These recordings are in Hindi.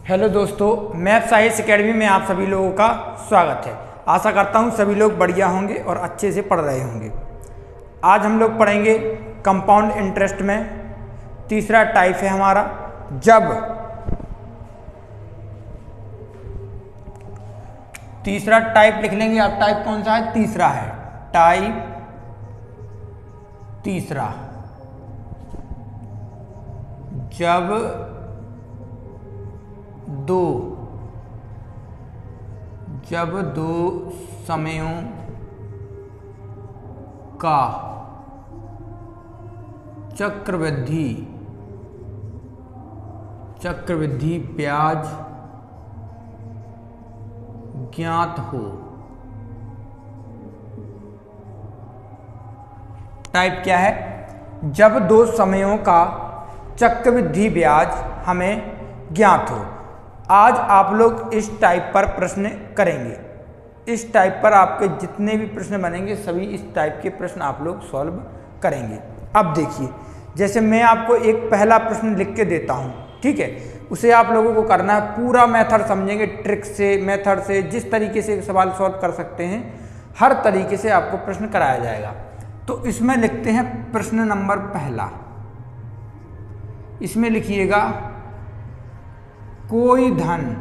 हेलो दोस्तों, मैथ साइंस एकेडमी में आप सभी लोगों का स्वागत है। आशा करता हूँ सभी लोग बढ़िया होंगे और अच्छे से पढ़ रहे होंगे। आज हम लोग पढ़ेंगे कंपाउंड इंटरेस्ट में तीसरा टाइप है हमारा जब तीसरा टाइप लिख लेंगे। अब टाइप कौन सा है? तीसरा है। टाइप तीसरा, जब दो समयों का चक्रवृद्धि ब्याज ज्ञात हो। टाइप क्या है? जब दो समयों का चक्रवृद्धि ब्याज हमें ज्ञात हो। आज आप लोग इस टाइप पर प्रश्न करेंगे। इस टाइप पर आपके जितने भी प्रश्न बनेंगे सभी इस टाइप के प्रश्न आप लोग सॉल्व करेंगे। अब देखिए, जैसे मैं आपको एक पहला प्रश्न लिख के देता हूँ, ठीक है, उसे आप लोगों को करना है। पूरा मेथड समझेंगे, ट्रिक से, मेथड से, जिस तरीके से सवाल सॉल्व कर सकते हैं हर तरीके से आपको प्रश्न कराया जाएगा। तो इसमें लिखते हैं प्रश्न नंबर पहला। इसमें लिखिएगा कोई धन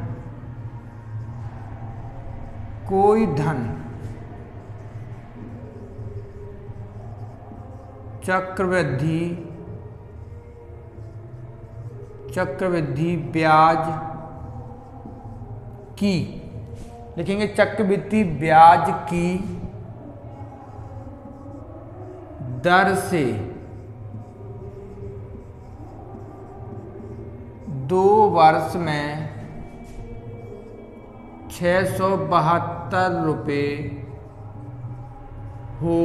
चक्रवृद्धि ब्याज की, लिखेंगे चक्रवृद्धि ब्याज की दर से 2 वर्ष में 672 रुपये हो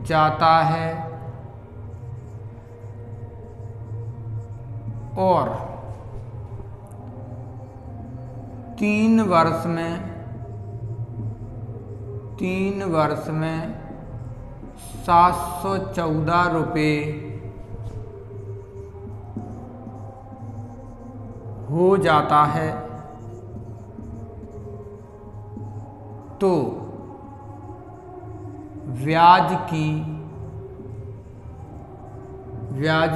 जाता है और 3 वर्ष में 714 रुपये हो जाता है, तो ब्याज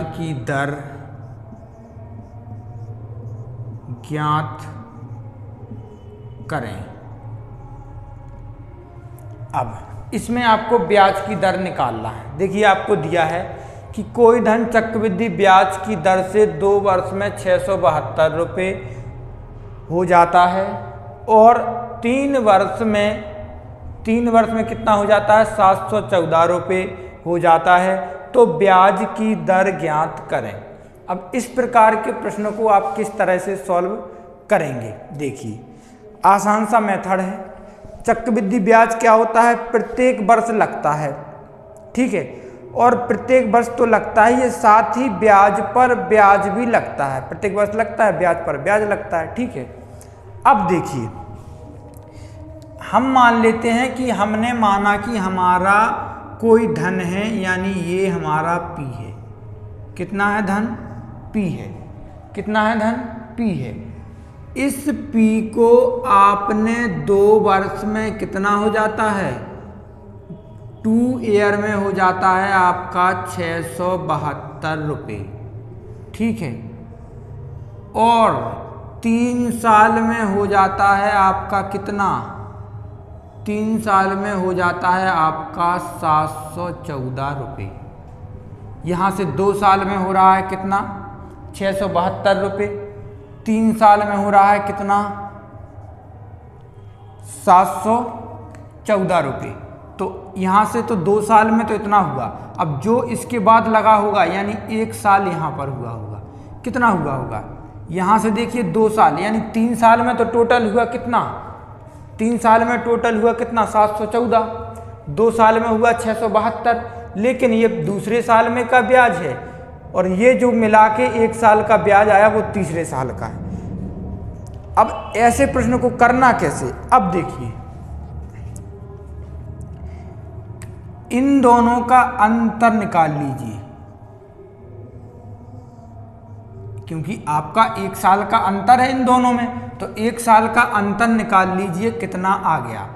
की दर ज्ञात करें। अब इसमें आपको ब्याज की दर निकालना है। देखिए, आपको दिया है कि कोई धन चक्रवृद्धि ब्याज की दर से 2 वर्ष में 672 रुपये हो जाता है और 3 वर्ष में कितना हो जाता है? 714 रुपये हो जाता है, तो ब्याज की दर ज्ञात करें। अब इस प्रकार के प्रश्नों को आप किस तरह से सॉल्व करेंगे? देखिए, आसान सा मेथड है। चक्रवृद्धि ब्याज क्या होता है? प्रत्येक वर्ष लगता है, ठीक है, और प्रत्येक वर्ष तो लगता ही है, साथ ही ब्याज पर ब्याज भी लगता है। प्रत्येक वर्ष लगता है, ब्याज पर ब्याज लगता है, ठीक है। अब देखिए, हम मान लेते हैं कि हमने माना कि हमारा कोई धन है, यानी ये हमारा P है। कितना है धन? P है। कितना है धन? P है। इस P को आपने 2 वर्ष में कितना हो जाता है? 2 ईयर में हो जाता है आपका 672 रुपये, ठीक है, और 3 साल में हो जाता है आपका कितना? 3 साल में हो जाता है आपका 714 रुपये। यहाँ से 2 साल में हो रहा है कितना? 672 रुपये। 3 साल में हो रहा है कितना? 714 रुपये। तो यहाँ से तो 2 साल में तो इतना हुआ। अब जो इसके बाद लगा होगा, यानी 1 साल यहाँ पर हुआ होगा, कितना हुआ होगा? यहाँ से देखिए 2 साल, यानी 3 साल में तो टोटल हुआ कितना? 3 साल में टोटल हुआ कितना? 714। 2 साल में हुआ 672, लेकिन ये दूसरे साल में का ब्याज है और ये जो मिला के 1 साल का ब्याज आया वो तीसरे साल का है। अब ऐसे प्रश्न को करना कैसे? अब देखिए, इन दोनों का अंतर निकाल लीजिए। क्योंकि आपका 1 साल का अंतर है इन दोनों में, तो 1 साल का अंतर निकाल लीजिए कितना आ गया।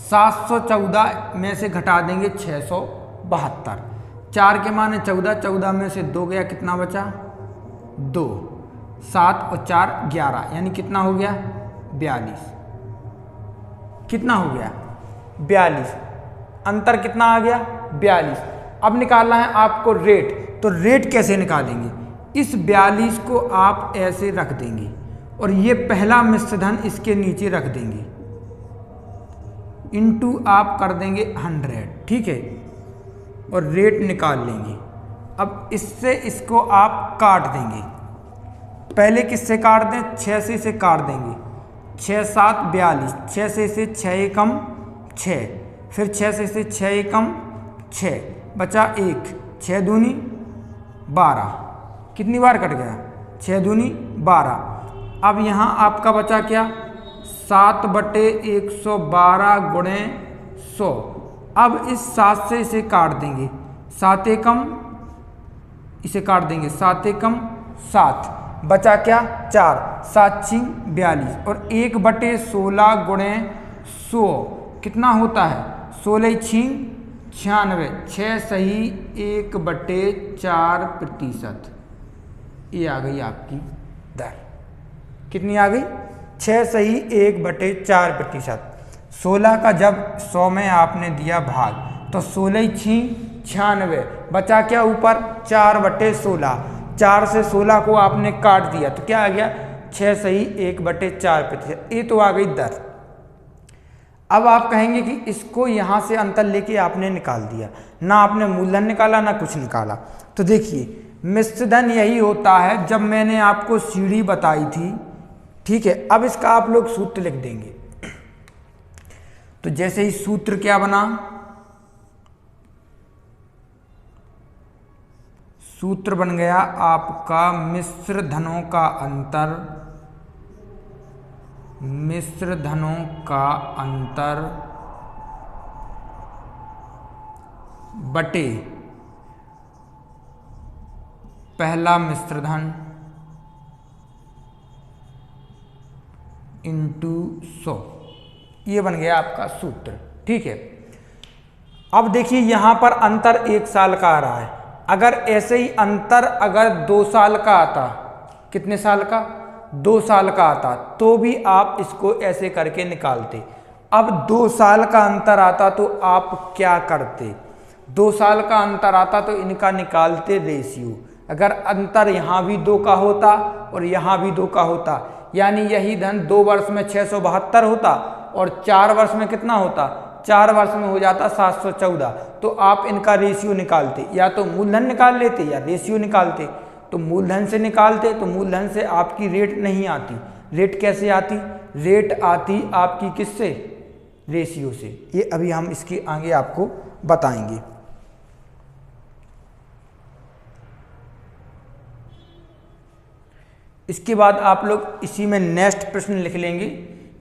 714 में से घटा देंगे 672, 4 के माने 14, 14 में से 2 गया, कितना बचा 2, 7 और 4 11, यानी कितना हो गया 42। कितना हो गया 42, अंतर कितना आ गया 42। अब निकालना है आपको रेट, तो रेट कैसे निकालेंगे, इस 42 को आप ऐसे रख देंगे और ये पहला मिश्रधन इसके नीचे रख देंगे, इनटू आप कर देंगे 100, ठीक है, और रेट निकाल लेंगे। अब इससे इसको आप काट देंगे, पहले किससे काट दें, 6 से इसे काट देंगे, 6 7 42, 6 से इसे 6 एकम 6, फिर 6 से इसे 6 एकम 6, बचा 1, 6 दूनी 12, कितनी बार कट गया 6 दूनी 12। अब यहाँ आपका बचा क्या 7/112 गुणे 100। अब इस 7 से इसे काट देंगे, 7 एकम, इसे काट देंगे 7 एकम 7, बचा क्या 4, 7 छिंग 42 और 1/16 गुणे 100 कितना होता है 16 छिंग 96, 6 सही 1/4%। ये आ गई आपकी दर, कितनी आ गई 6 सही 1/4%। 16 का जब 100 में आपने दिया भाग, तो 16 छिंग 96, बचा क्या ऊपर 4/16, 4 से 16 को आपने काट दिया, तो क्या आ गया 6 सही 1/4%। ये तो आ गई दर। अब आप कहेंगे कि इसको यहाँ से अंतर लेके आपने निकाल दिया, ना आपने मूलधन निकाला ना कुछ निकाला। तो देखिए मिश्रधन यही होता है जब मैंने आपको सीढ़ी बताई थी, ठीक है। अब इसका आप लोग सूत्र लिख देंगे, तो जैसे ही सूत्र क्या बना, सूत्र बन गया आपका मिश्रधनों का अंतर, मिश्रधनों का अंतर बटे पहला मिश्रधन इंटू 100, ये बन गया आपका सूत्र, ठीक है। अब देखिए यहां पर अंतर 1 साल का आ रहा है, अगर ऐसे ही अंतर अगर 2 साल का आता, कितने साल का 2 साल का आता, तो भी आप इसको ऐसे करके निकालते। अब 2 साल का अंतर आता तो आप क्या करते, 2 साल का अंतर आता तो इनका निकालते रेशियो। अगर अंतर यहाँ भी 2 का होता और यहाँ भी 2 का होता, यानी यही धन 2 वर्ष में 672 होता और 4 वर्ष में कितना होता, 4 वर्ष में हो जाता 714। तो आप इनका रेशियो निकालते, या तो मूलधन निकाल लेते या रेशियो निकालते। तो मूलधन से निकालते तो मूलधन से आपकी रेट नहीं आती, रेट कैसे आती, रेट आती आपकी किससे, रेशियो से। ये अभी हम इसके आगे आपको बताएंगे। इसके बाद आप लोग इसी में नेक्स्ट प्रश्न लिख लेंगे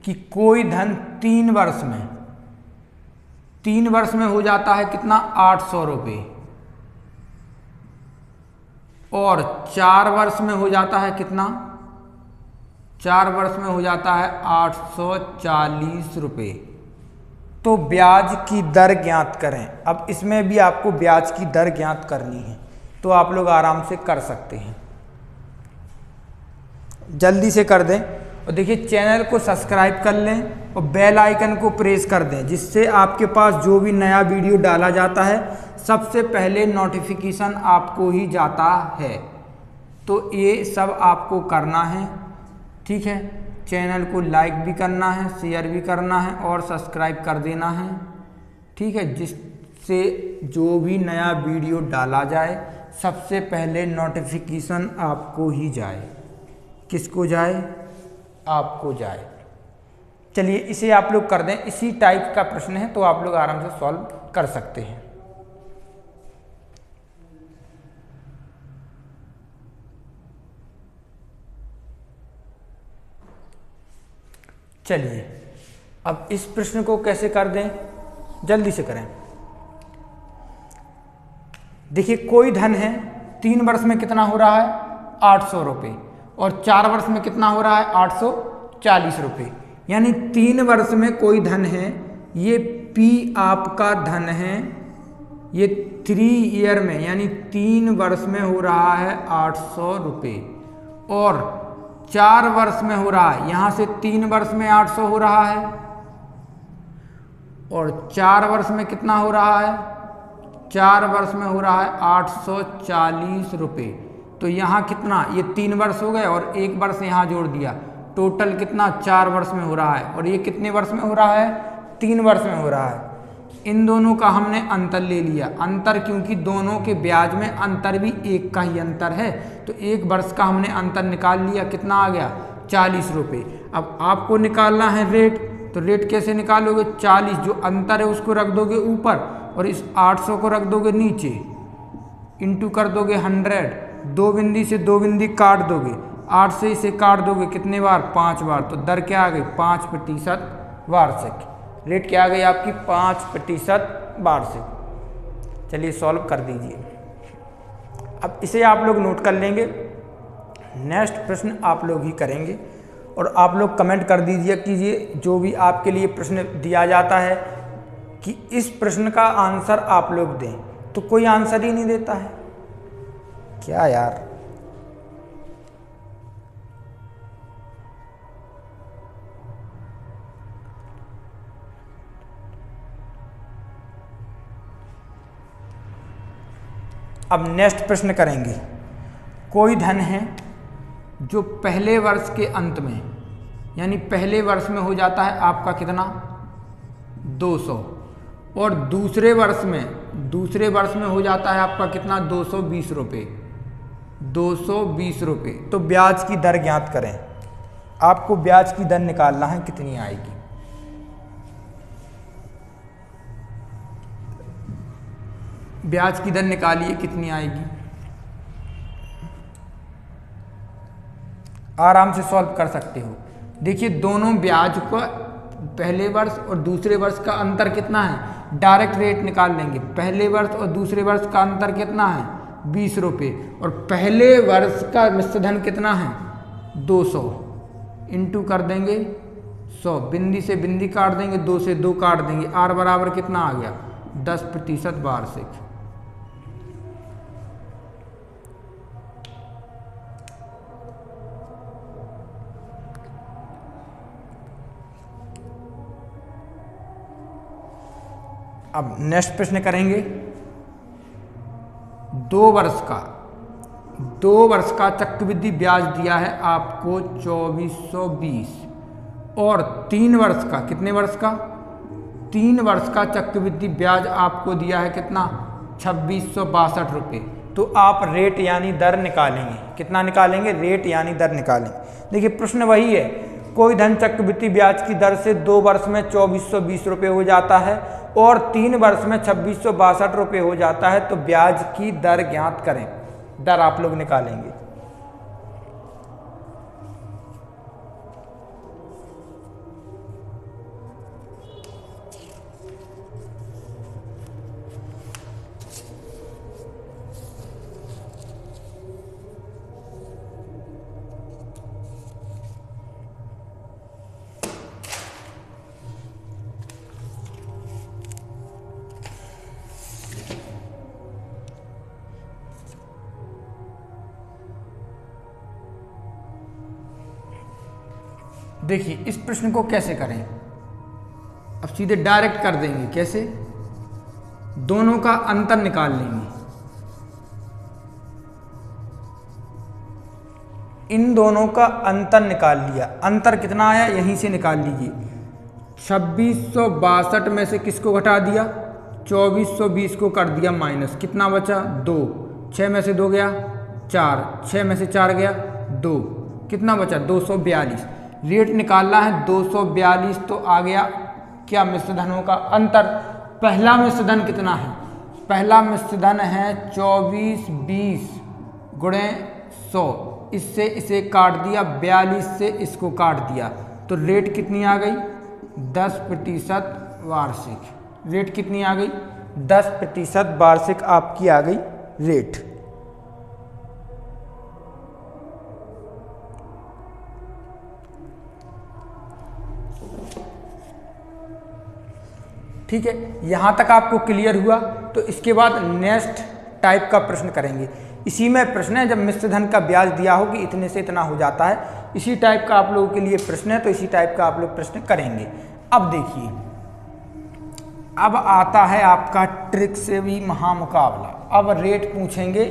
कि कोई धन 3 वर्ष में हो जाता है कितना 800 रुपये, और 4 वर्ष में हो जाता है कितना, 4 वर्ष में हो जाता है 840 रुपये। तो ब्याज की दर ज्ञात करें। अब इसमें भी आपको ब्याज की दर ज्ञात करनी है, तो आप लोग आराम से कर सकते हैं, जल्दी से कर दें। और देखिए चैनल को सब्सक्राइब कर लें और बेल आइकन को प्रेस कर दें, जिससे आपके पास जो भी नया वीडियो डाला जाता है सबसे पहले नोटिफिकेशन आपको ही जाता है। तो ये सब आपको करना है, ठीक है। चैनल को लाइक भी करना है, शेयर भी करना है और सब्सक्राइब कर देना है, ठीक है, जिससे जो भी नया वीडियो डाला जाए सबसे पहले नोटिफिकेशन आपको ही जाए। किसको जाए, आपको जाए। चलिए इसे आप लोग कर दें, इसी टाइप का प्रश्न है तो आप लोग आराम से सॉल्व कर सकते हैं। चलिए अब इस प्रश्न को कैसे कर दें, जल्दी से करें। देखिए कोई धन है 3 वर्ष में कितना हो रहा है 800 रुपये, और 4 वर्ष में कितना हो रहा है 840 रुपये। यानी 3 वर्ष में कोई धन है, ये P आपका धन है, ये 3 ईयर में यानी 3 वर्ष में हो रहा है 800 रुपये, और 4 वर्ष में हो रहा है, यहाँ से 3 वर्ष में 800 हो रहा है और 4 वर्ष में कितना हो रहा है, 4 वर्ष में हो रहा है 840 रुपये। तो यहाँ कितना, ये 3 वर्ष हो गए और 1 वर्ष यहाँ जोड़ दिया, टोटल कितना 4 वर्ष में हो रहा है, और ये कितने वर्ष में हो रहा है 3 वर्ष में हो रहा है। इन दोनों का हमने अंतर ले लिया, अंतर क्योंकि दोनों के ब्याज में अंतर भी 1 का ही अंतर है, तो 1 वर्ष का हमने अंतर निकाल लिया, कितना आ गया 40 रुपये। अब आपको निकालना है रेट, तो रेट कैसे निकालोगे, 40 जो अंतर है उसको रख दोगे ऊपर और इस 800 को रख दोगे नीचे, इंटू कर दोगे 100, 2 बिंदी से 2 बिंदी काट दोगे, 8 से इसे काट दोगे कितने बार 5 बार, तो दर क्या आ गई 5% वार्षिक। रेट क्या आ गई आपकी 5% वार्षिक। चलिए सॉल्व कर दीजिए। अब इसे आप लोग नोट कर लेंगे, नेक्स्ट प्रश्न आप लोग ही करेंगे और आप लोग कमेंट कर दीजिए कीजिए जो भी आपके लिए प्रश्न दिया जाता है कि इस प्रश्न का आंसर आप लोग दें, तो कोई आंसर ही नहीं देता है, क्या यार। अब नेक्स्ट प्रश्न करेंगे। कोई धन है जो पहले वर्ष के अंत में यानी पहले वर्ष में हो जाता है आपका कितना 200, और दूसरे वर्ष में हो जाता है आपका कितना 220 रुपये, 220 रुपये। तो ब्याज की दर ज्ञात करें, आपको ब्याज की दर निकालना है, कितनी आएगी। ब्याज की दर निकालिए, कितनी आएगी, आराम से सॉल्व कर सकते हो। देखिए दोनों ब्याज को पहले वर्ष और दूसरे वर्ष का अंतर कितना है, डायरेक्ट रेट निकाल लेंगे। पहले वर्ष और दूसरे वर्ष का अंतर कितना है 20 रुपये, और पहले वर्ष का मिश्र धन कितना है 200, इंटू कर देंगे 100, बिंदी से बिंदी काट देंगे, 2 से 2 काट देंगे, आर बराबर कितना आ गया 10% वार्षिक। अब नेक्स्ट प्रश्न करेंगे। 2 वर्ष का चक्रवृद्धि ब्याज दिया है आपको 2420, और 3 वर्ष का, कितने वर्ष का 3 वर्ष का चक्रवृद्धि ब्याज आपको दिया है कितना 2662 रुपये। तो आप रेट यानी दर निकालेंगे, कितना निकालेंगे, रेट यानी दर निकालेंगे। देखिए प्रश्न वही है, कोई धन चक्रवृद्धि ब्याज की दर से 2 वर्ष में 2420 रुपये हो जाता है और 3 वर्ष में 2662 रुपये हो जाता है, तो ब्याज की दर ज्ञात करें। दर आप लोग निकालेंगे। देखिए इस प्रश्न को कैसे करें, अब सीधे डायरेक्ट कर देंगे। कैसे, दोनों का अंतर निकाल लेंगे। इन दोनों का अंतर निकाल लिया, अंतर कितना आया यहीं से निकाल लीजिए। 2662 में से किसको घटा दिया 2420 को कर दिया माइनस, कितना बचा 2, 6 में से 2 गया 4, 6 में से 4 गया 2, कितना बचा 242। रेट निकालना है 242, तो आ गया क्या मिश्र धनों का अंतर। पहला मिश्र धन कितना है, पहला मिश्र धन है 2420 गुणे 100, इससे इसे काट दिया, 42 से इसको काट दिया, तो रेट कितनी आ गई 10% वार्षिक। रेट कितनी आ गई 10% वार्षिक आपकी आ गई रेट। ठीक है, यहाँ तक आपको क्लियर हुआ। तो इसके बाद नेक्स्ट टाइप का प्रश्न करेंगे। इसी में प्रश्न है, जब मिश्र धन का ब्याज दिया हो कि इतने से इतना हो जाता है, इसी टाइप का आप लोगों के लिए प्रश्न है, तो इसी टाइप का आप लोग प्रश्न करेंगे। अब देखिए, अब आता है आपका ट्रिक से भी महामुकाबला। अब रेट पूछेंगे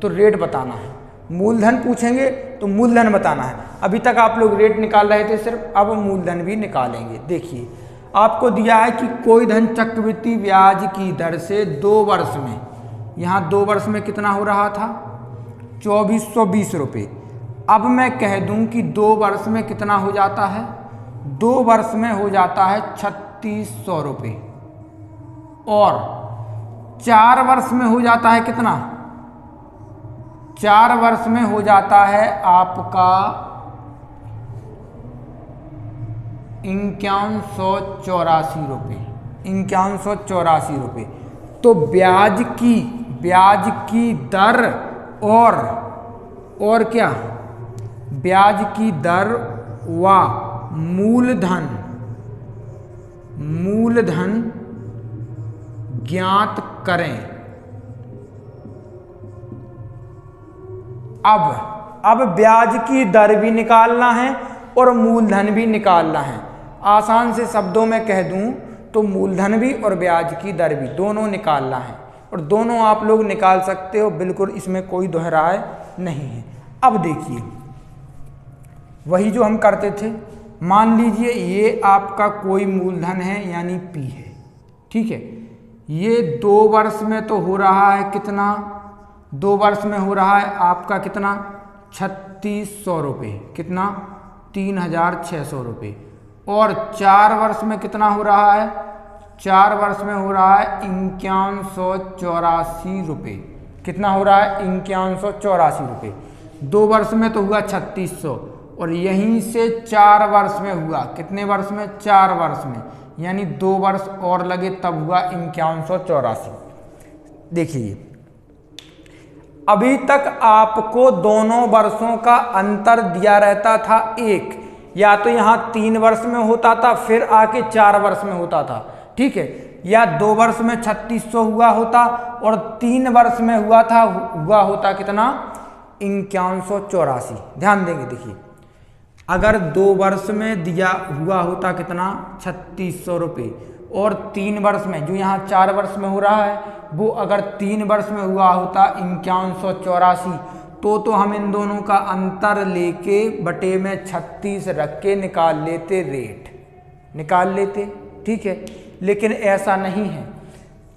तो रेट बताना है, मूलधन पूछेंगे तो मूलधन बताना है। अभी तक आप लोग रेट निकाल रहे थे सिर्फ, अब मूलधन भी निकालेंगे। देखिए, आपको दिया है कि कोई धन चक्रवृद्धि ब्याज की दर से 2 वर्ष में, यहाँ 2 वर्ष में कितना हो रहा था, 2420 रुपये। अब मैं कह दूं कि 2 वर्ष में कितना हो जाता है, 2 वर्ष में हो जाता है 3600 रुपये, और 4 वर्ष में हो जाता है कितना, 4 वर्ष में हो जाता है आपका 5184 रुपये, 5184 रुपये। तो ब्याज की दर और क्या, ब्याज की दर व मूलधन ज्ञात करें। अब ब्याज की दर भी निकालना है और मूलधन भी निकालना है। आसान से शब्दों में कह दूं तो मूलधन भी और ब्याज की दर भी दोनों निकालना है, और दोनों आप लोग निकाल सकते हो, बिल्कुल इसमें कोई दोहराए नहीं है। अब देखिए, वही जो हम करते थे, मान लीजिए ये आपका कोई मूलधन है यानी P है, ठीक है। ये 2 वर्ष में तो हो रहा है कितना, 2 वर्ष में हो रहा है आपका कितना, 3600 रुपये, कितना, 3600 रुपये। और 4 वर्ष में कितना हो रहा है, 4 वर्ष में हो रहा है 5184 रुपये। कितना हो रहा है, 5184 रुपये। 2 वर्ष में तो हुआ 3600, और यहीं से 4 वर्ष में हुआ, कितने वर्ष में, 4 वर्ष में, यानी 2 वर्ष और लगे तब हुआ 5184। देखिए, अभी तक आपको दोनों वर्षों का अंतर दिया रहता था एक, या तो यहाँ 3 वर्ष में होता था फिर आके 4 वर्ष में होता था, ठीक है, या 2 वर्ष में 3600 हुआ होता और 3 वर्ष में हुआ होता कितना, 5184। ध्यान देंगे, देखिए, अगर 2 वर्ष में दिया हुआ होता कितना, 3600 रुपये, और 3 वर्ष में, जो यहाँ 4 वर्ष में हो रहा है, वो अगर 3 वर्ष में हुआ होता 5184, तो हम इन दोनों का अंतर लेके बटे में 36 रख के निकाल लेते, रेट निकाल लेते, ठीक है। लेकिन ऐसा नहीं है,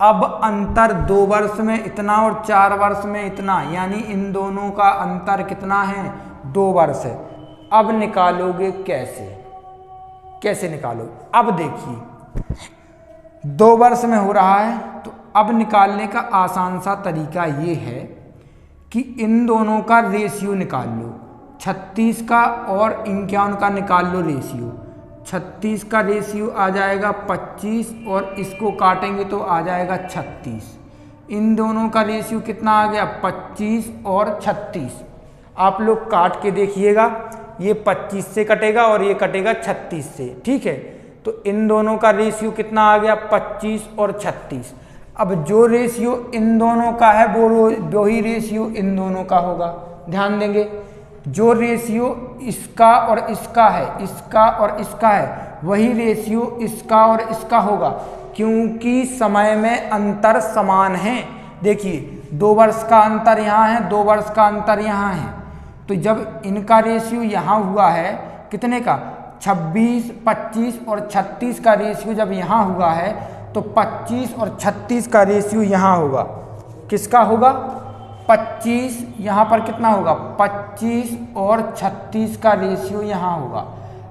अब अंतर 2 वर्ष में इतना और 4 वर्ष में इतना, यानी इन दोनों का अंतर कितना है, 2 वर्ष है। अब निकालोगे कैसे निकालोगे, अब देखिए, 2 वर्ष में हो रहा है, तो अब निकालने का आसान सा तरीका ये है कि इन दोनों का रेशियो निकाल लो, 36 का और 51 का निकाल लो रेशियो। 36 का रेशियो आ जाएगा 25, और इसको काटेंगे तो आ जाएगा 36। इन दोनों का रेशियो कितना आ गया, 25 और 36। आप लोग काट के देखिएगा, ये 25 से कटेगा और ये कटेगा 36 से, ठीक है। तो इन दोनों का रेशियो कितना आ गया, 25 और 36। अब जो रेशियो इन दोनों का है वो ही रेशियो इन दोनों का होगा। ध्यान देंगे, जो रेशियो इसका और इसका है, इसका और इसका है, वही रेशियो इसका और इसका होगा, क्योंकि समय में अंतर समान है। देखिए, 2 वर्ष का अंतर यहाँ है, 2 वर्ष का अंतर यहाँ है, तो जब इनका रेशियो यहाँ हुआ है कितने का, 26, 25 और 36 का रेशियो जब यहाँ हुआ है, तो 25 और 36 का रेशियो यहाँ होगा। किसका होगा, 25, यहाँ पर कितना होगा, 25 और 36 का रेशियो यहाँ होगा।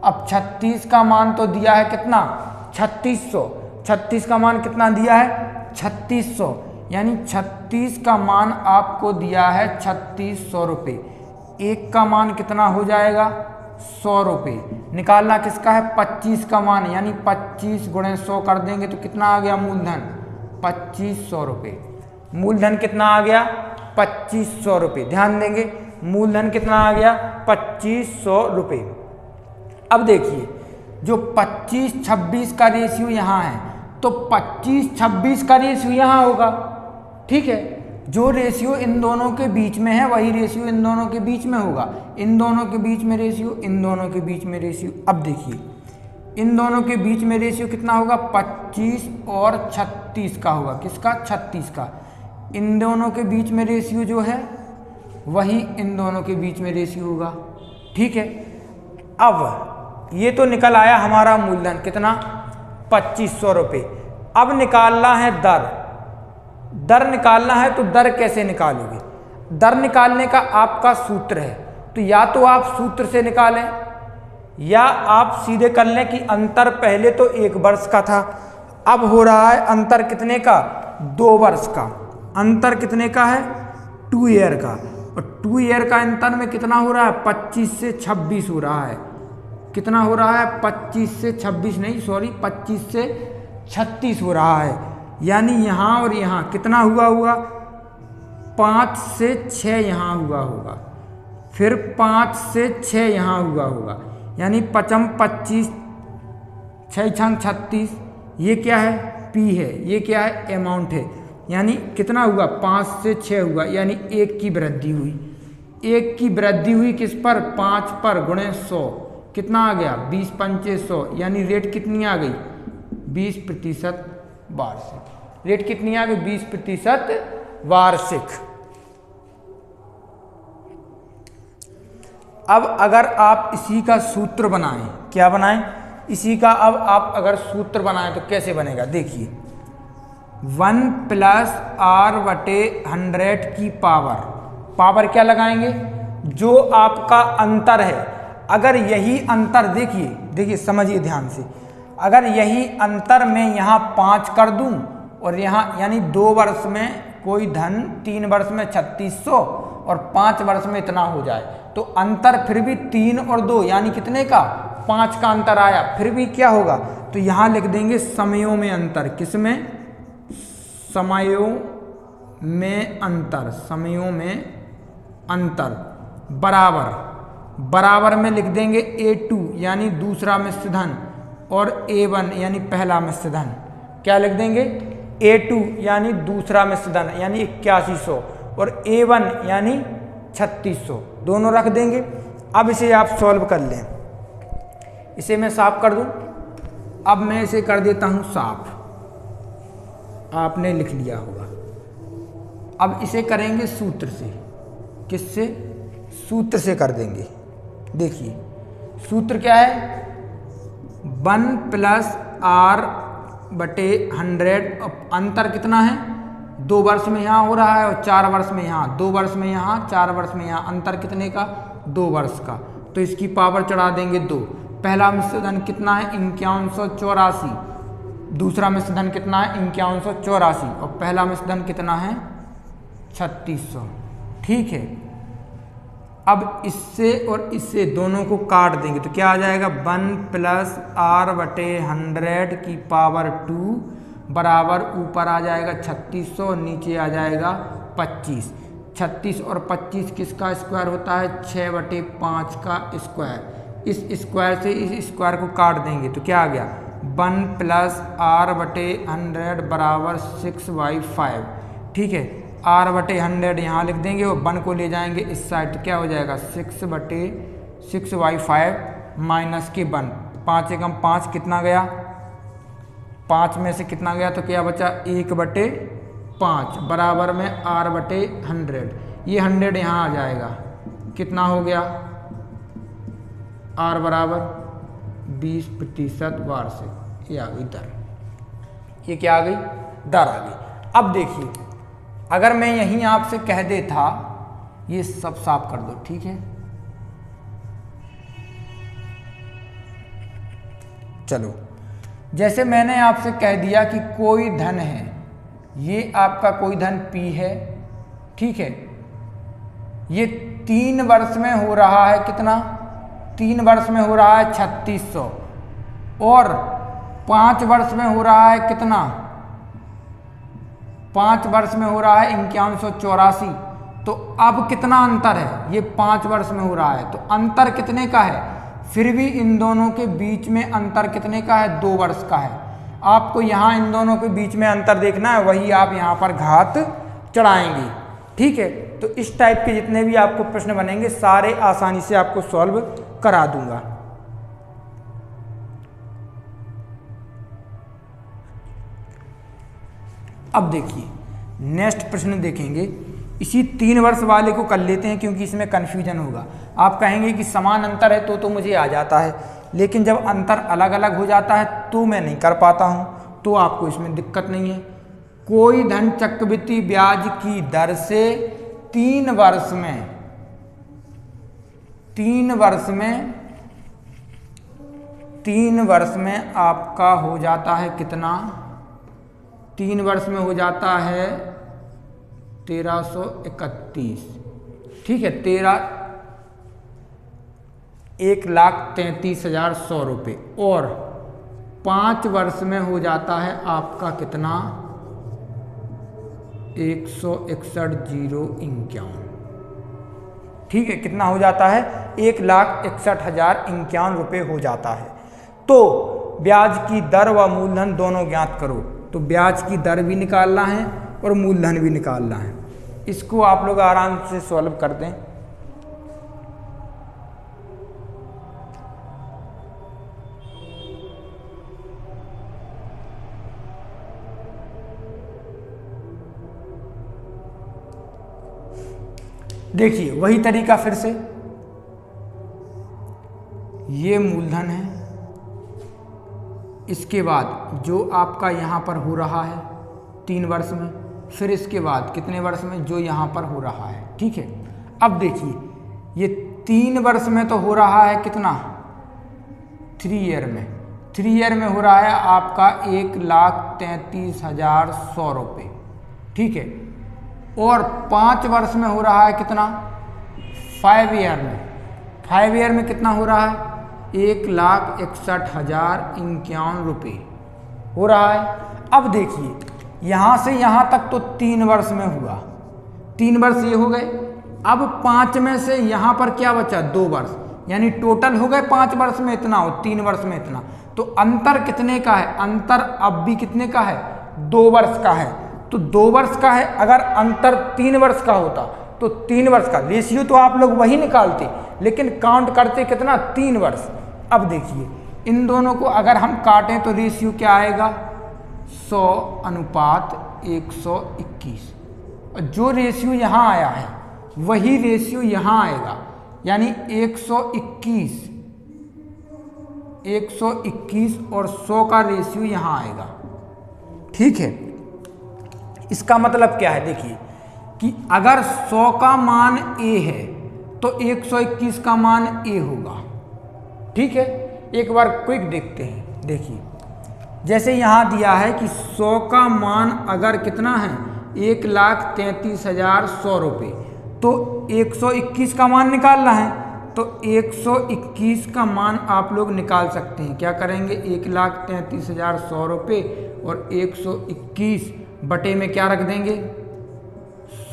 अब 36 का मान तो दिया है कितना, 3600, 36 का मान कितना दिया है, 3600, यानी 36 का मान आपको दिया है 3600 रुपये। 1 का मान कितना हो जाएगा, 100 रुपये। निकालना किसका है, 25 का मान, यानी 25 गुणे 100 कर देंगे तो कितना आ गया मूलधन, 2500 रुपये। मूलधन कितना आ गया, 2500 रुपये। ध्यान देंगे, मूलधन कितना आ गया, 2500 रुपये। अब देखिए, जो 25-26 का रेशियो यहाँ है, तो 25-26 का रेशियो यहाँ होगा। ठीक है, जो रेशियो इन दोनों के बीच में है वही रेशियो इन दोनों के बीच में होगा। इन दोनों के बीच में रेशियो, इन दोनों के बीच में रेशियो। अब देखिए इन दोनों के बीच में रेशियो कितना होगा, 25 और 36 का होगा। किसका? 36 का। इन दोनों के बीच में रेशियो जो है वही इन दोनों के बीच में रेशियो होगा। ठीक है, अब ये तो निकल आया हमारा मूलधन कितना, 2500 रुपये। अब निकालना है दर। दर निकालना है तो दर कैसे निकालोगे? दर निकालने का आपका सूत्र है, तो या तो आप सूत्र से निकालें या आप सीधे कर लें कि अंतर पहले तो 1 वर्ष का था, अब हो रहा है अंतर कितने का, 2 वर्ष का। अंतर कितने का है, 2 ईयर का। और 2 ईयर का अंतर में कितना हो रहा है, 25 से 26 हो रहा है। कितना हो रहा है, 25 से 26 नहीं, सॉरी 25 से 36 हो रहा है। यानी यहाँ और यहाँ कितना हुआ होगा, 5 से 6 यहाँ हुआ होगा, फिर 5 से 6 यहाँ हुआ होगा। यानी 5 25, 6 6 36। ये क्या है, पी है, ये क्या है, अमाउंट है। यानी कितना हुआ, 5 से 6 हुआ, यानी 1 की वृद्धि हुई। 1 की वृद्धि हुई किस पर, 5 पर, गुणे 100। कितना आ गया, 20 पंचे 100। यानी रेट कितनी आ गई, 20% वार्षिक। रेट कितनी आ गई, 20% वार्षिक। अब अगर आप इसी का सूत्र बनाएं, क्या बनाएं, इसी का अब आप अगर सूत्र बनाएं तो कैसे बनेगा, देखिए 1 + R/100 की पावर क्या लगाएंगे, जो आपका अंतर है। अगर यही अंतर, देखिए समझिए ध्यान से, अगर यही अंतर मैं यहाँ 5 कर दूं और यहाँ यानी 2 वर्ष में कोई धन, 3 वर्ष में 3600 और 5 वर्ष में इतना हो जाए, तो अंतर फिर भी 3 और 2 यानी कितने का, 5 का अंतर आया। फिर भी क्या होगा, तो यहाँ लिख देंगे समयों में अंतर। किसमें, समयों में अंतर। समयों में अंतर बराबर में लिख देंगे A2 यानी दूसरा मिश्र धन और A1 यानी पहला मिश्र धन। क्या लिख देंगे, A2 यानी दूसरा मिश्र धन यानी 8100 और A1 यानी 3600, दोनों रख देंगे। अब इसे आप सॉल्व कर लें। इसे मैं साफ कर दूं, अब मैं इसे कर देता हूं साफ, आपने लिख लिया होगा। अब इसे करेंगे सूत्र से। किससे, सूत्र से कर देंगे। देखिए सूत्र क्या है, 1 + R/100। अंतर कितना है, 2 वर्ष में यहाँ हो रहा है और 4 वर्ष में यहाँ, 2 वर्ष में यहाँ, 4 वर्ष में यहाँ, अंतर कितने का, 2 वर्ष का। तो इसकी पावर चढ़ा देंगे 2। पहला मिश्र धन कितना है, 5184। दूसरा मिश्र धन कितना है, 5184 और पहला मिश्र धन कितना है, 3600। ठीक है, अब इससे और इससे दोनों को काट देंगे तो क्या आ जाएगा, 1 + R/100 की पावर 2 बराबर ऊपर आ जाएगा 3600, नीचे आ जाएगा 25। 36 और 25 किसका स्क्वायर होता है, 6/5 का स्क्वायर। इस स्क्वायर से इस स्क्वायर को काट देंगे तो क्या आ गया, 1 + R/100 बराबर 6/5। ठीक है, R/100 यहाँ लिख देंगे और 1 को ले जाएंगे इस साइड, तो क्या हो जाएगा 6/6/5 माइनस के 1। 5 एकम 5 कितना गया, 5 में से कितना गया तो क्या बचा, 1/5 बराबर में R/100। ये 100 यहाँ आ जाएगा, कितना हो गया, R बराबर 20% वार्षिक। ये आ गई दर, ये क्या आ गई, दर आ गई। अब देखिए अगर मैं यहीं आपसे कह देता, ये सब साफ कर दो, ठीक है। चलो, जैसे मैंने आपसे कह दिया कि कोई धन है, ये आपका कोई धन P है, ठीक है। ये 3 वर्ष में हो रहा है कितना, 3 वर्ष में हो रहा है 3600 और 5 वर्ष में हो रहा है कितना, 5 वर्ष में हो रहा है 5184। तो अब कितना अंतर है, ये 5 वर्ष में हो रहा है, तो अंतर कितने का है, फिर भी इन दोनों के बीच में अंतर कितने का है, 2 वर्ष का है। आपको यहाँ इन दोनों के बीच में अंतर देखना है, वही आप यहाँ पर घात चढ़ाएंगे। ठीक है, तो इस टाइप के जितने भी आपको प्रश्न बनेंगे सारे आसानी से आपको सॉल्व करा दूंगा। अब देखिए नेक्स्ट प्रश्न देखेंगे, इसी 3 वर्ष वाले को कर लेते हैं क्योंकि इसमें कन्फ्यूजन होगा। आप कहेंगे कि समान अंतर है तो मुझे आ जाता है, लेकिन जब अंतर अलग अलग हो जाता है तो मैं नहीं कर पाता हूं, तो आपको इसमें दिक्कत नहीं है। कोई धन चक्रवृद्धि ब्याज की दर से 3 वर्ष में आपका हो जाता है कितना? 3 वर्ष में हो जाता है 1331। ठीक है, 1,33,100 रुपये। और 5 वर्ष में हो जाता है आपका कितना? 161,051। ठीक है, कितना हो जाता है? 1,61,051 रुपये हो जाता है। तो ब्याज की दर व मूलधन दोनों ज्ञात करो। तो ब्याज की दर भी निकालना है और मूलधन भी निकालना है। इसको आप लोग आराम से सॉल्व कर दें। देखिए वही तरीका फिर से, ये मूलधन है, इसके बाद जो आपका यहाँ पर हो रहा है 3 वर्ष में, फिर इसके बाद कितने वर्ष में जो यहाँ पर हो रहा है। ठीक है, अब देखिए ये 3 वर्ष में तो हो रहा है कितना? 3 ईयर में, 3 ईयर में हो रहा है आपका 1,33,100 रुपये। ठीक है, और 5 वर्ष में हो रहा है कितना? 5 ईयर में, 5 ईयर में कितना हो रहा है? 1,61,051 रुपये हो रहा है। अब देखिए यहाँ से यहाँ तक तो 3 वर्ष में हुआ, 3 वर्ष ये हो गए। अब 5 में से यहाँ पर क्या बचा? 2 वर्ष, यानी टोटल हो गए 5 वर्ष में इतना और 3 वर्ष में इतना। तो अंतर कितने का है? अंतर अब भी कितने का है? 2 वर्ष का है। तो 2 वर्ष का है, अगर अंतर 3 वर्ष का होता तो 3 वर्ष का रेशियो तो आप लोग वही निकालते, लेकिन काउंट करते कितना? 3 वर्ष। अब देखिए इन दोनों को अगर हम काटें तो रेशियो क्या आएगा? 100:121। और जो रेशियो यहाँ आया है वही रेशियो यहाँ आएगा, यानी 121 और 100 का रेशियो यहाँ आएगा। ठीक है, इसका मतलब क्या है? देखिए कि अगर 100 का मान A है तो 121 का मान A होगा। ठीक है, एक बार क्विक देखते हैं। देखिए जैसे यहाँ दिया है कि 100 का मान अगर कितना है? 1,33,100 रुपये, तो 121 का मान निकालना है। तो 121 का मान आप लोग निकाल सकते हैं। क्या करेंगे? 1,33,100 रुपये और 121 बटे में क्या रख देंगे?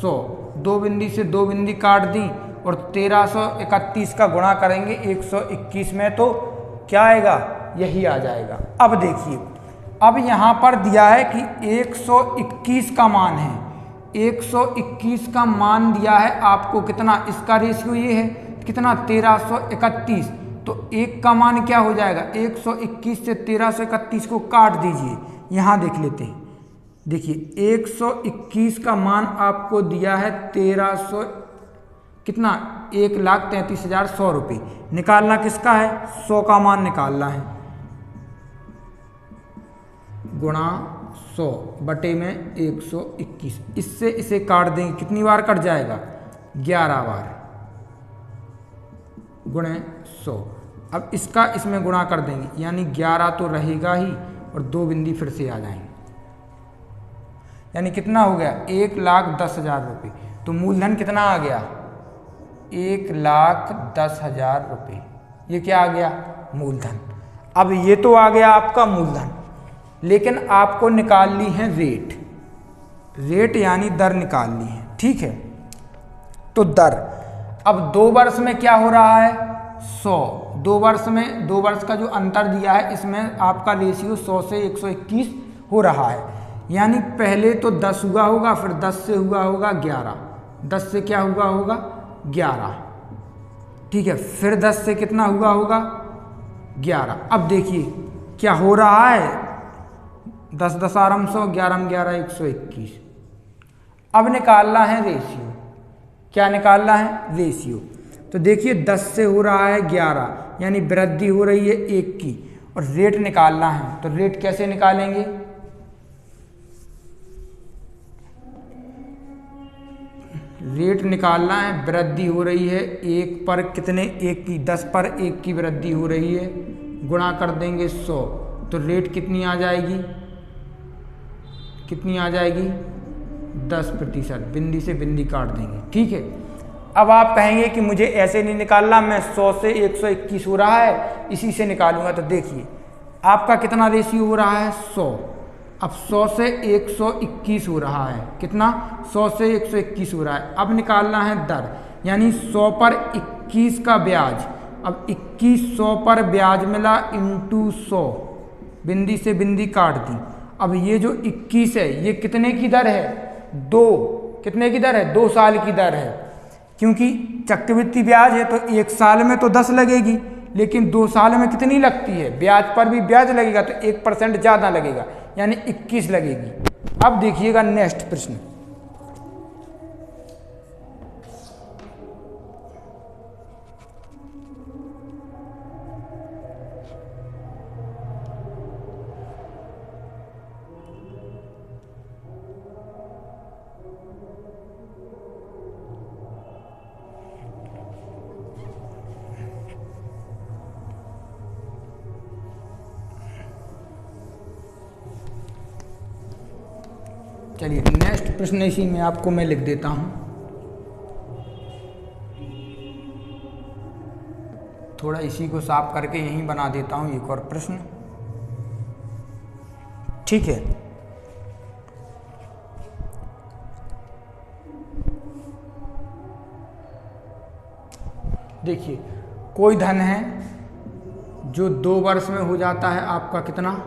100। 2 बिंदी से 2 बिंदी काट दी और 1331 का गुणा करेंगे 121 में, तो क्या आएगा? यही आ जाएगा। अब देखिए, अब यहाँ पर दिया है कि 121 का मान है, 121 का मान दिया है आपको कितना? इसका रेशियो ये है कितना? 1331। तो 1 का मान क्या हो जाएगा? 121 से 1331 को काट दीजिए। यहाँ देख लेते हैं। देखिए 121 का मान आपको दिया है 1300 कितना? 1,33,100 रुपये। निकालना किसका है? 100 का मान निकालना है, गुणा 100 बटे में 121। इससे इसे काट देंगे, कितनी बार कट जाएगा? 11 बार गुणे 100। अब इसका इसमें गुणा कर देंगे, यानी 11 तो रहेगा ही और 2 बिंदी फिर से आ जाएंगे, यानी कितना हो गया? 1,10,000 रुपये। तो मूलधन कितना आ गया? 1,10,000 रुपये। ये क्या आ गया? मूलधन। अब ये तो आ गया आपका मूलधन, लेकिन आपको निकालनी है रेट, रेट यानी दर निकालनी है। ठीक है, तो दर अब 2 वर्ष में क्या हो रहा है? 100, 2 वर्ष का जो अंतर दिया है इसमें आपका रेशियो 100 से 121 हो रहा है। यानी पहले तो 10 हुआ होगा, फिर 10 से हुआ होगा 11, 10 से क्या हुआ होगा 11, ठीक है, फिर 10 से कितना हुआ होगा 11। अब देखिए क्या हो रहा है, 10 दशारम 100, 11 11 121। अब निकालना है रेशियो। क्या निकालना है रेशियो। तो देखिए 10 से हो रहा है 11, यानी वृद्धि हो रही है 1 की, और रेट निकालना है। तो रेट कैसे निकालेंगे, रेट निकालना है, वृद्धि हो रही है 1 पर कितने 1 की, 10 पर 1 की वृद्धि हो रही है, गुणा कर देंगे 100, तो रेट कितनी आ जाएगी, कितनी आ जाएगी 10%, बिंदी से बिंदी काट देंगे, ठीक है। अब आप कहेंगे कि मुझे ऐसे नहीं निकालना, मैं 100 से 121 हो रहा है इसी से निकालूंगा। तो देखिए आपका कितना रेशियो हो रहा है 100, अब 100 से 121 हो रहा है, कितना 100 से 121 हो रहा है। अब निकालना है दर, यानी 100 पर 21 का ब्याज। अब 21 100 पर ब्याज मिला इंटू 100, बिंदी से बिंदी काट दी। अब ये जो 21 है ये कितने की दर है, 2, कितने की दर है 2 साल की दर है, क्योंकि चक्रवृद्धि ब्याज है तो 1 साल में तो 10 लगेगी, लेकिन 2 साल में कितनी लगती है, ब्याज पर भी ब्याज लगेगा तो 1% ज़्यादा लगेगा, यानी 21 लगेगी। अब देखिएगा नेक्स्ट प्रश्न, चलिए नेक्स्ट प्रश्न इसी में आपको मैं लिख देता हूं, थोड़ा इसी को साफ करके यहीं बना देता हूं एक और प्रश्न, ठीक है। देखिए कोई धन है जो 2 वर्ष में हो जाता है आपका कितना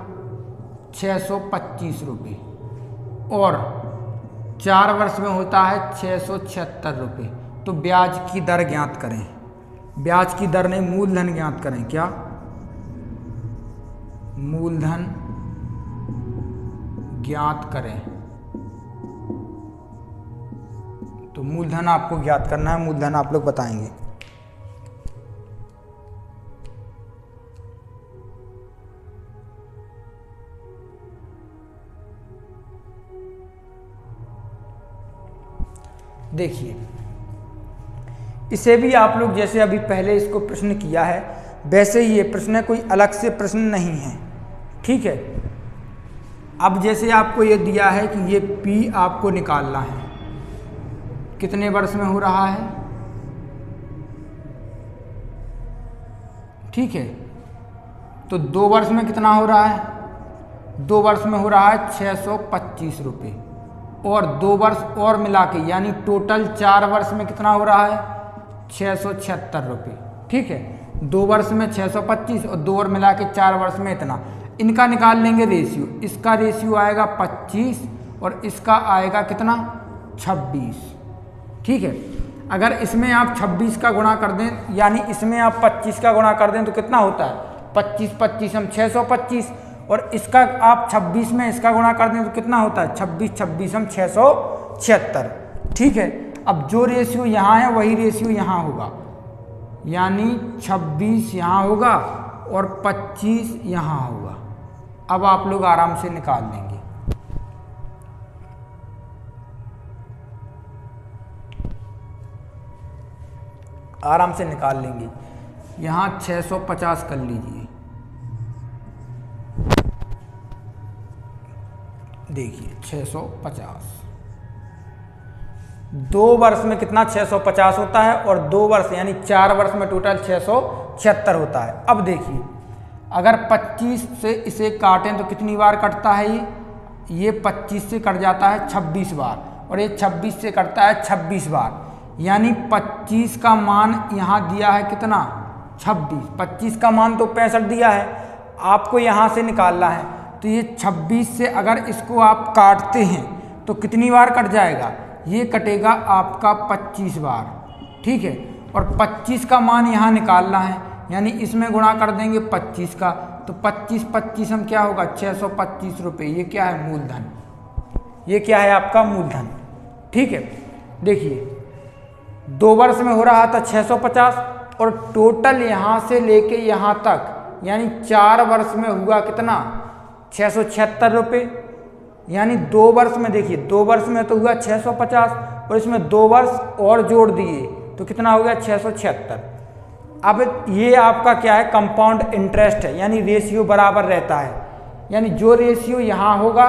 625 रुपये, और 4 वर्ष में होता है 676 रुपये। तो ब्याज की दर ज्ञात करें, ब्याज की दर नहीं मूलधन ज्ञात करें। क्या मूलधन ज्ञात करें, तो मूलधन आपको ज्ञात करना है, मूलधन आप लोग बताएंगे। देखिए इसे भी आप लोग जैसे अभी पहले इसको प्रश्न किया है वैसे ही ये प्रश्न है, कोई अलग से प्रश्न नहीं है, ठीक है। अब जैसे आपको ये दिया है कि ये P आपको निकालना है, कितने वर्ष में हो रहा है, ठीक है। तो 2 वर्ष में कितना हो रहा है, 2 वर्ष में हो रहा है 625 रुपये, और 2 वर्ष और मिला के यानी टोटल 4 वर्ष में कितना हो रहा है 676 रुपये, ठीक है। 2 वर्ष में 625 और 2 और मिला के 4 वर्ष में इतना। इनका निकाल लेंगे रेशियो, इसका रेशियो आएगा 25 और इसका आएगा कितना 26, ठीक है। अगर इसमें आप 26 का गुणा कर दें, यानी इसमें आप 25 का गुणा कर दें तो कितना होता है 25 25 हम 625, और इसका आप 26 में इसका गुणा कर दें तो कितना होता है 26 26 हम 676, ठीक है। अब जो रेशियो यहाँ है वही रेशियो यहाँ होगा, यानी 26 यहाँ होगा और 25 यहाँ होगा। अब आप लोग आराम से निकाल लेंगे। आराम से निकाल लेंगे। यहाँ 650 कर लीजिए, देखिए 650, 2 वर्ष में कितना 650 होता है, और 2 वर्ष यानी 4 वर्ष में टोटल 676 होता है। अब देखिए अगर 25 से इसे काटें तो कितनी बार कटता है, ये 25 से कट जाता है 26 बार, और ये 26 से कटता है 26 बार, यानी 25 का मान यहाँ दिया है कितना 26, 25 का मान तो 65 दिया है, आपको यहाँ से निकालना है। तो ये 26 से अगर इसको आप काटते हैं तो कितनी बार कट जाएगा, ये कटेगा आपका 25 बार, ठीक है। और 25 का मान यहाँ निकालना है, यानी इसमें गुणा कर देंगे 25 का, तो 25 25 हम क्या होगा 625 रुपये। ये क्या है, मूलधन। ये क्या है आपका मूलधन, ठीक है। देखिए 2 वर्ष में हो रहा था 650 और टोटल यहाँ से लेके यहाँ तक यानी 4 वर्ष में हुआ कितना 676 रुपये। यानी 2 वर्ष में, देखिए 2 वर्ष में तो हुआ 650 और इसमें 2 वर्ष और जोड़ दिए तो कितना हो गया 676। अब ये आपका क्या है, कंपाउंड इंटरेस्ट है, यानी रेशियो बराबर रहता है। यानी जो रेशियो यहाँ होगा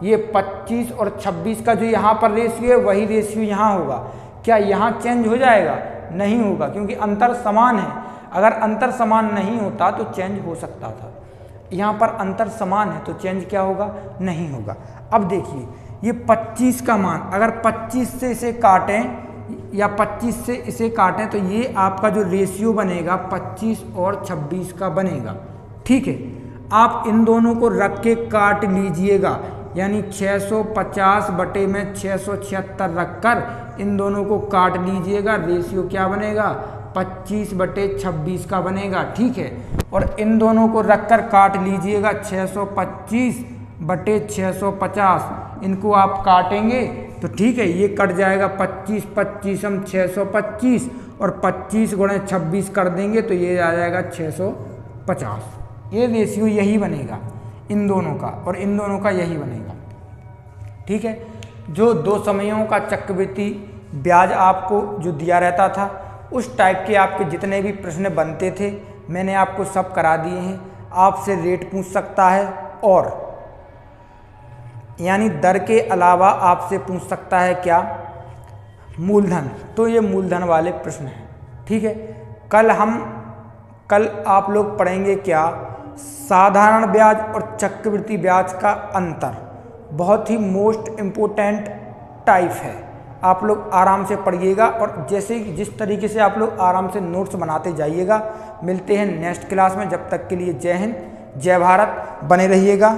ये 25 और 26 का जो यहाँ पर रेशियो है वही रेशियो यहाँ होगा। क्या यहाँ चेंज हो जाएगा, नहीं होगा, क्योंकि अंतर समान है। अगर अंतर समान नहीं होता तो चेंज हो सकता था, यहाँ पर अंतर समान है तो चेंज क्या होगा, नहीं होगा। अब देखिए ये 25 का मान अगर 25 से इसे काटें या 25 से इसे काटें तो ये आपका जो रेशियो बनेगा 25 और 26 का बनेगा, ठीक है। आप इन दोनों को रख के काट लीजिएगा, यानी 650 बटे में 676 रखकर इन दोनों को काट लीजिएगा। रेशियो क्या बनेगा 25 बटे 26 का बनेगा, ठीक है। और इन दोनों को रखकर काट लीजिएगा 625 बटे 650, इनको आप काटेंगे तो ठीक है ये कट जाएगा 25 25 हम 625 और 25 गुणे 26 कर देंगे तो ये आ जाएगा 650। ये रेशियो यही बनेगा इन दोनों का और इन दोनों का यही बनेगा, ठीक है। जो 2 समयों का चक्रवृद्धि ब्याज आपको जो दिया रहता था उस टाइप के आपके जितने भी प्रश्न बनते थे मैंने आपको सब करा दिए हैं। आपसे रेट पूछ सकता है और यानी दर के अलावा आपसे पूछ सकता है क्या, मूलधन। तो ये मूलधन वाले प्रश्न हैं, ठीक है। कल आप लोग पढ़ेंगे क्या, साधारण ब्याज और चक्रवृद्धि ब्याज का अंतर। बहुत ही मोस्ट इम्पोर्टेंट टाइप है, आप लोग आराम से पढ़िएगा और जैसे जिस तरीके से आप लोग आराम से नोट्स बनाते जाइएगा। मिलते हैं नेक्स्ट क्लास में, जब तक के लिए जय हिंद जय भारत, बने रहिएगा।